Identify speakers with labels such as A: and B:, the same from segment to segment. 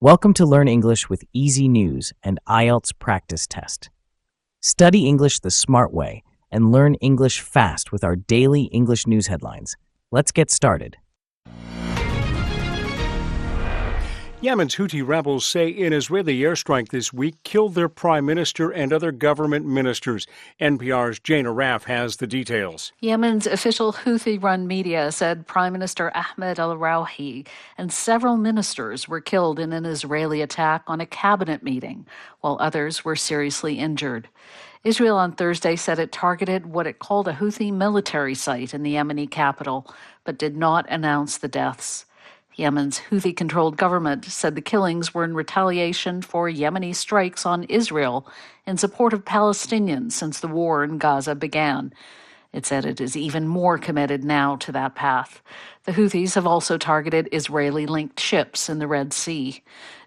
A: Welcome to Learn English with Easy News and IELTS Practice Test. Study English the smart way and learn English fast with our daily English news headlines. Let's get started.
B: Yemen's Houthi rebels say an Israeli airstrike this week killed their prime minister and other government ministers. NPR's Jane Araf has the details.
C: Yemen's official Houthi-run media said Prime Minister Ahmed al-Rawhi and several ministers were killed in an Israeli attack on a cabinet meeting, while others were seriously injured. Israel on Thursday said it targeted what it called a Houthi military site in the Yemeni capital, but did not announce the deaths. Yemen's Houthi-controlled government said the killings were in retaliation for Yemeni strikes on Israel in support of Palestinians since the war in Gaza began. It said it is even more committed now to that path. The Houthis have also targeted Israeli-linked ships in the Red Sea.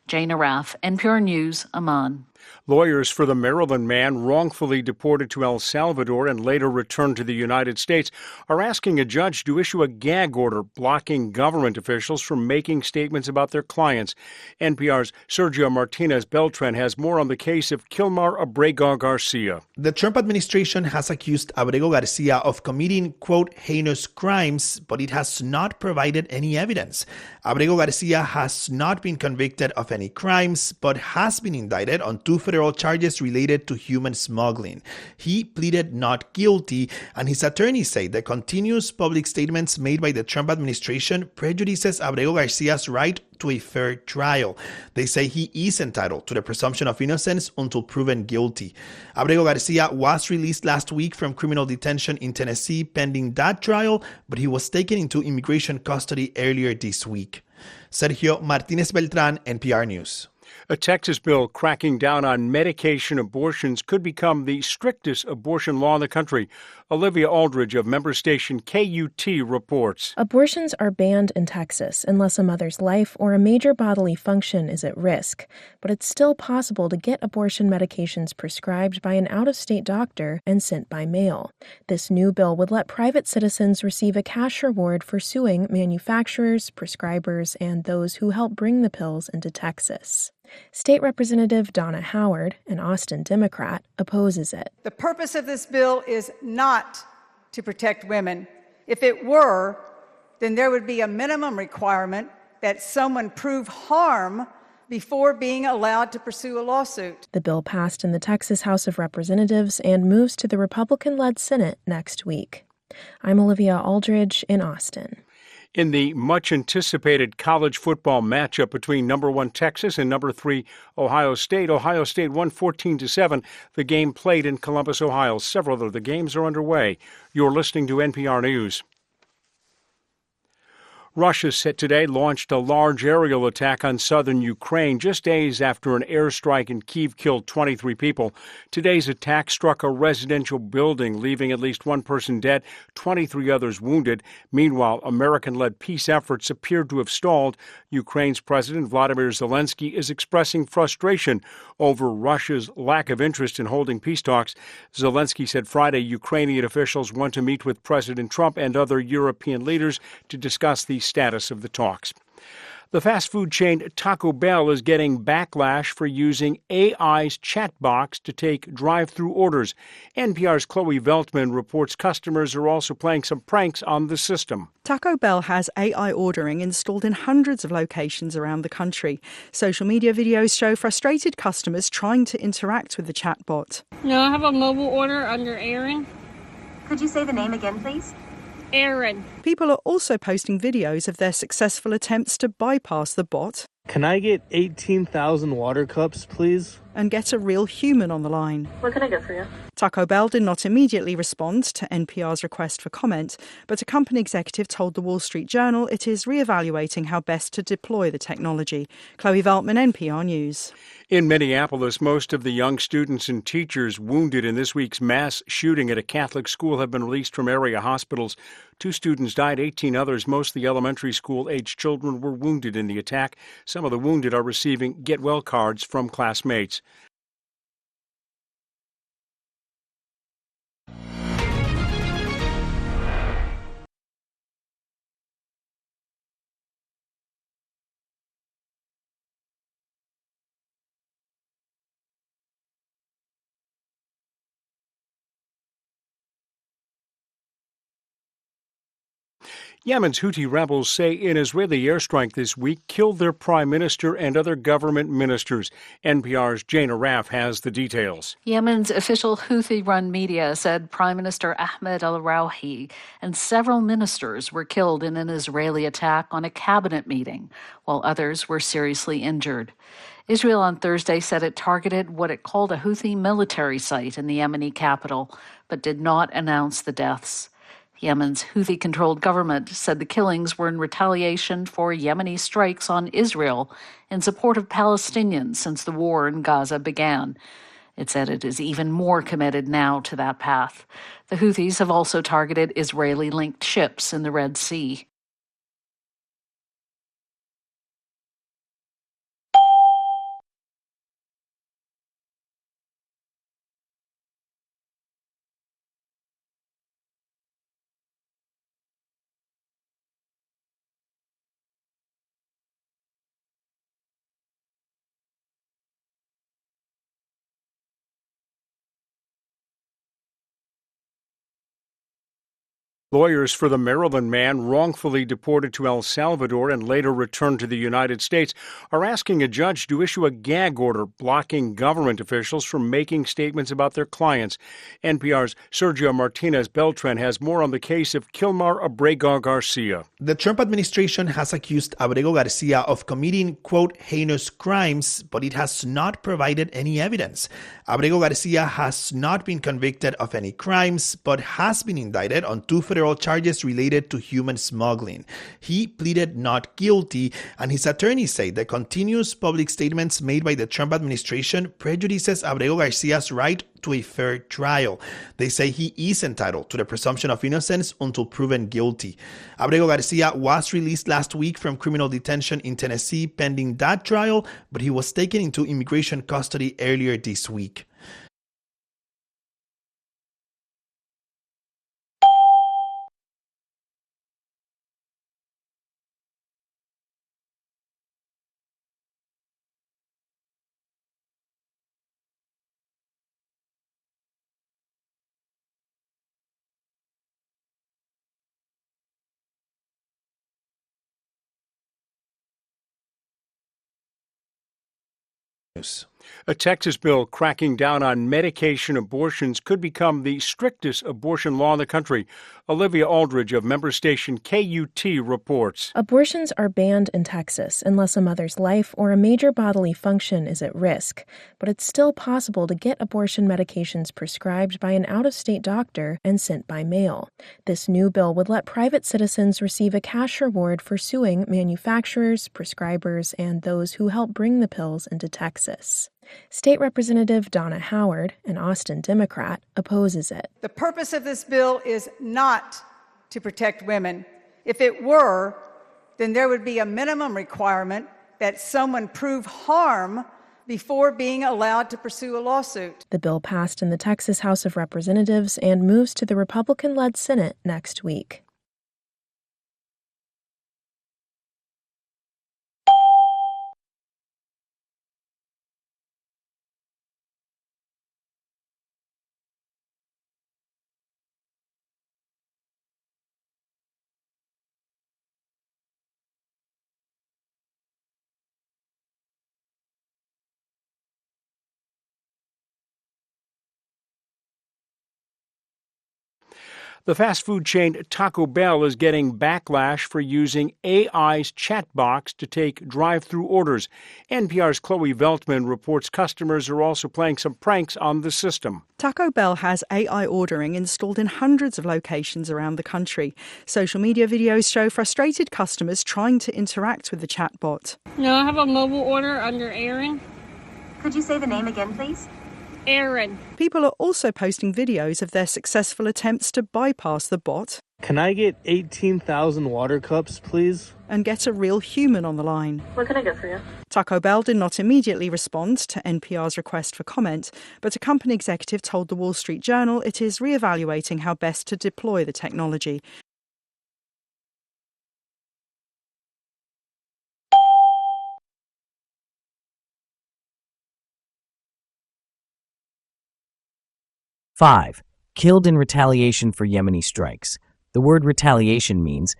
C: Jane Araf, NPR News, Amman.
B: Lawyers for the Maryland man wrongfully deported to El Salvador and later returned to the United States are asking a judge to issue a gag order blocking government officials from making statements about their clients. NPR's Sergio Martinez Beltran has more on the case of Kilmar Abrego Garcia.
D: The Trump administration has accused Abrego Garcia of committing, quote, heinous crimes, but it has not provided any evidence. Abrego Garcia has not been convicted of any crimes, but has been indicted on two federal charges related to human smuggling. He pleaded not guilty, and his attorneys say the continuous public statements made by the Trump administration prejudices Abrego Garcia's right to a fair trial. They say he is entitled to the presumption of innocence until proven guilty. Abrego Garcia was released last week from criminal detention in Tennessee pending that trial, but he was taken into immigration custody earlier this week. Sergio Martinez Beltran, NPR News.
B: A Texas bill cracking down on medication abortions could become the strictest abortion law in the country. Olivia Aldridge of member station KUT reports.
E: Abortions are banned in Texas unless a mother's life or a major bodily function is at risk. But it's still possible to get abortion medications prescribed by an out-of-state doctor and sent by mail. This new bill would let private citizens receive a cash reward for suing manufacturers, prescribers, and those who help bring the pills into Texas. State Representative Donna Howard, an Austin Democrat, opposes it.
F: The purpose of this bill is not to protect women. If it were, then there would be a minimum requirement that someone prove harm before being allowed to pursue a lawsuit.
E: The bill passed in the Texas House of Representatives and moves to the Republican-led Senate next week. I'm Olivia Aldridge in Austin.
B: In the much-anticipated college football matchup between number 1 Texas and number 3 Ohio State won 14-7. The game played in Columbus, Ohio. Several of the games are underway. You're listening to NPR News. Russia today launched a large aerial attack on southern Ukraine just days after an airstrike in Kyiv killed 23 people. Today's attack struck a residential building, leaving at least one person dead, 23 others wounded. Meanwhile, American-led peace efforts appear to have stalled. Ukraine's President Vladimir Zelensky is expressing frustration over Russia's lack of interest in holding peace talks. Zelensky said Friday Ukrainian officials want to meet with President Trump and other European leaders to discuss the status of the talks. The fast food chain Taco Bell is getting backlash for using AI's chat box to take drive-through orders. NPR's Chloe Veltman reports customers are also playing some pranks on the system.
G: Taco Bell has AI ordering installed in hundreds of locations around the country. Social media videos show frustrated customers trying to interact with the chatbot.
H: No, I have a mobile order under Aaron.
I: Could you say the name again, please?
H: Aaron.
G: People are also posting videos of their successful attempts to bypass the bot.
J: Can I get 18,000 water cups, please?
G: And get a real human on the line.
I: What can I get for you?
G: Taco Bell did not immediately respond to NPR's request for comment, but a company executive told the Wall Street Journal it is reevaluating how best to deploy the technology. Chloe Veltman, NPR News.
B: In Minneapolis, most of the young students and teachers wounded in this week's mass shooting at a Catholic school have been released from area hospitals. 2 students died, 18 others, mostly elementary school-aged children, were wounded in the attack. Some of the wounded are receiving get-well cards from classmates. Yemen's Houthi rebels say an Israeli airstrike this week killed their prime minister and other government ministers. NPR's Jane Araf has the details.
C: Yemen's official Houthi-run media said Prime Minister Ahmed al-Rawhi and several ministers were killed in an Israeli attack on a cabinet meeting, while others were seriously injured. Israel on Thursday said it targeted what it called a Houthi military site in the Yemeni capital, but did not announce the deaths. Yemen's Houthi-controlled government said the killings were in retaliation for Yemeni strikes on Israel in support of Palestinians since the war in Gaza began. It said it is even more committed now to that path. The Houthis have also targeted Israeli-linked ships in the Red Sea.
B: Lawyers for the Maryland man wrongfully deported to El Salvador and later returned to the United States are asking a judge to issue a gag order blocking government officials from making statements about their clients. NPR's Sergio Martinez Beltran has more on the case of Kilmar Abrego Garcia.
D: The Trump administration has accused Abrego Garcia of committing, quote, heinous crimes, but it has not provided any evidence. Abrego Garcia has not been convicted of any crimes, but has been indicted on 2 federal charges related to human smuggling. He pleaded not guilty, and his attorneys say the continuous public statements made by the Trump administration prejudices Abrego Garcia's right to a fair trial. They say he is entitled to the presumption of innocence until proven guilty. Abrego Garcia was released last week from criminal detention in Tennessee pending that trial, but he was taken into immigration custody earlier this week.
B: A Texas bill cracking down on medication abortions could become the strictest abortion law in the country. Olivia Aldridge of member station KUT reports.
E: Abortions are banned in Texas unless a mother's life or a major bodily function is at risk, but it's still possible to get abortion medications prescribed by an out-of-state doctor and sent by mail. This new bill would let private citizens receive a cash reward for suing manufacturers, prescribers, and those who help bring the pills into Texas. State Representative Donna Howard, an Austin Democrat, opposes it.
F: The purpose of this bill is not to protect women. If it were, then there would be a minimum requirement that someone prove harm before being allowed to pursue a lawsuit.
E: The bill passed in the Texas House of Representatives and moves to the Republican-led Senate next week.
B: The fast food chain Taco Bell is getting backlash for using AI's chat box to take drive-through orders. NPR's Chloe Veltman reports customers are also playing some pranks on the system.
G: Taco Bell has AI ordering installed in hundreds of locations around the country. Social media videos show frustrated customers trying to interact with the chatbot.
H: No, I have a mobile order under Aaron.
I: Could you say the name again, please?
H: Aaron.
G: People are also posting videos of their successful attempts to bypass the bot.
J: Can I get 18,000 water cups, please?
G: And get a real human on the line.
I: What can I get for you?
G: Taco Bell did not immediately respond to NPR's request for comment, but a company executive told the Wall Street Journal it is reevaluating how best to deploy the technology.
A: Five, killed in retaliation for Yemeni strikes. The word retaliation means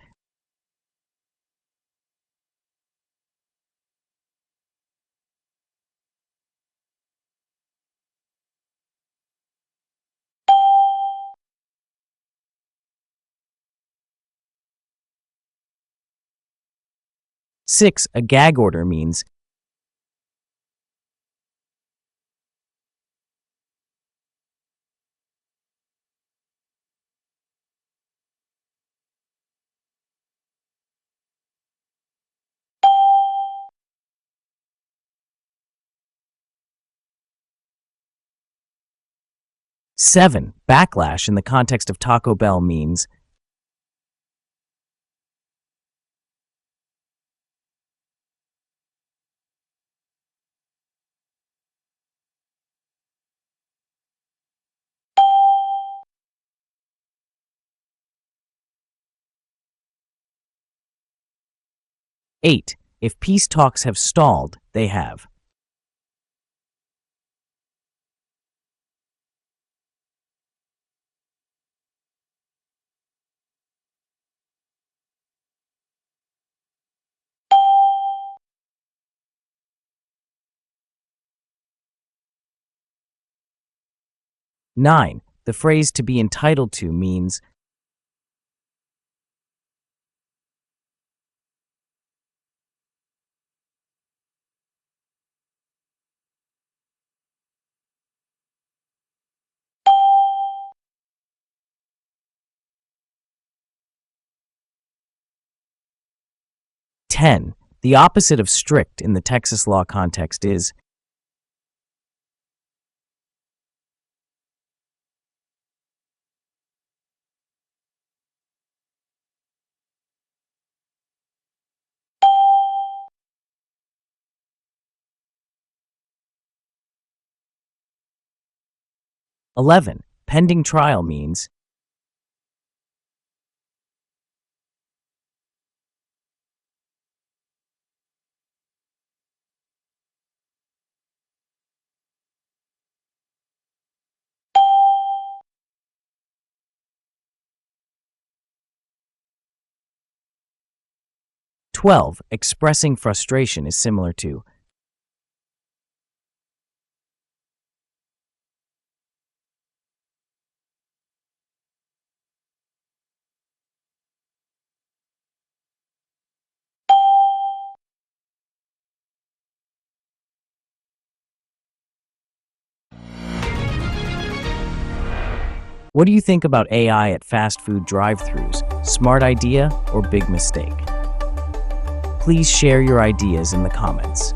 A: 6. A gag order means 7. Backlash in the context of Taco Bell means 8. If peace talks have stalled, they have. Nine. The phrase to be entitled to means 10. The opposite of strict in the Texas law context is 11. Pending trial means 12. Expressing frustration is similar to 'What do you think about AI at fast food drive-thrus? Smart idea or big mistake?' Please share your ideas in the comments.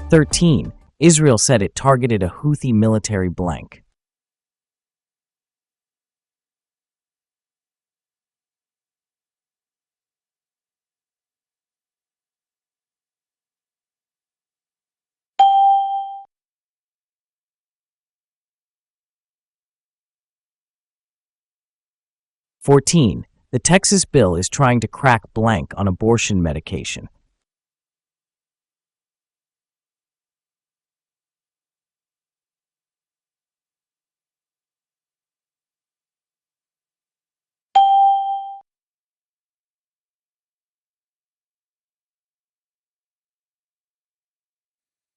A: "13. Israel said it targeted a Houthi military blank. 14. The Texas bill is trying to crack blank on abortion medication.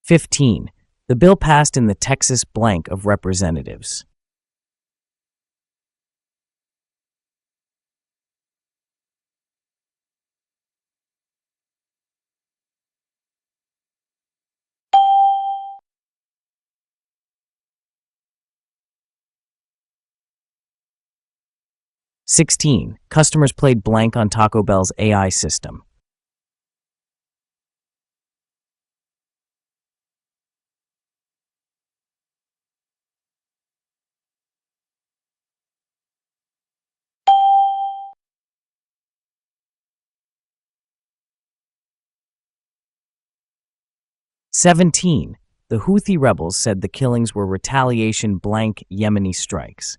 A: 15. The bill passed in the Texas blank of representatives. 16. Customers played blank on Taco Bell's AI system. 17. The Houthi rebels said the killings were retaliation blank Yemeni strikes.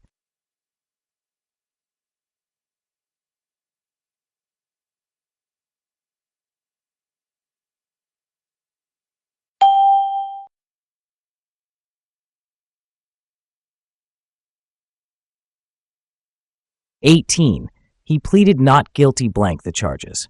A: 18. He pleaded not guilty blank the charges.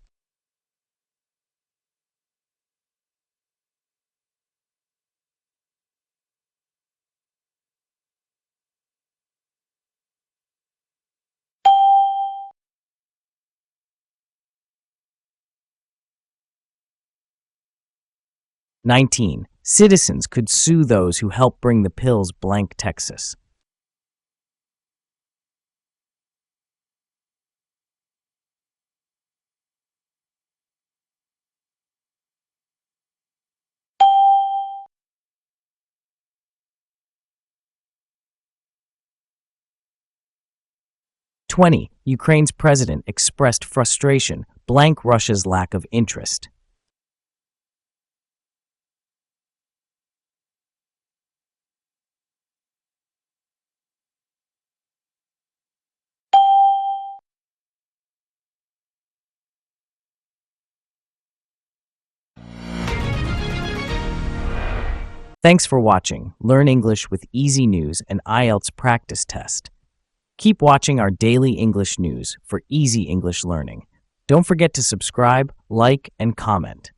A: 19. Citizens could sue those who help bring the pills blank Texas. 20. Ukraine's president expressed frustration blank Russia's lack of interest. 'Thanks for watching Learn English with Easy News and IELTS Practice Test. Keep watching our daily English news for easy English learning. Don't forget to subscribe, like, and comment.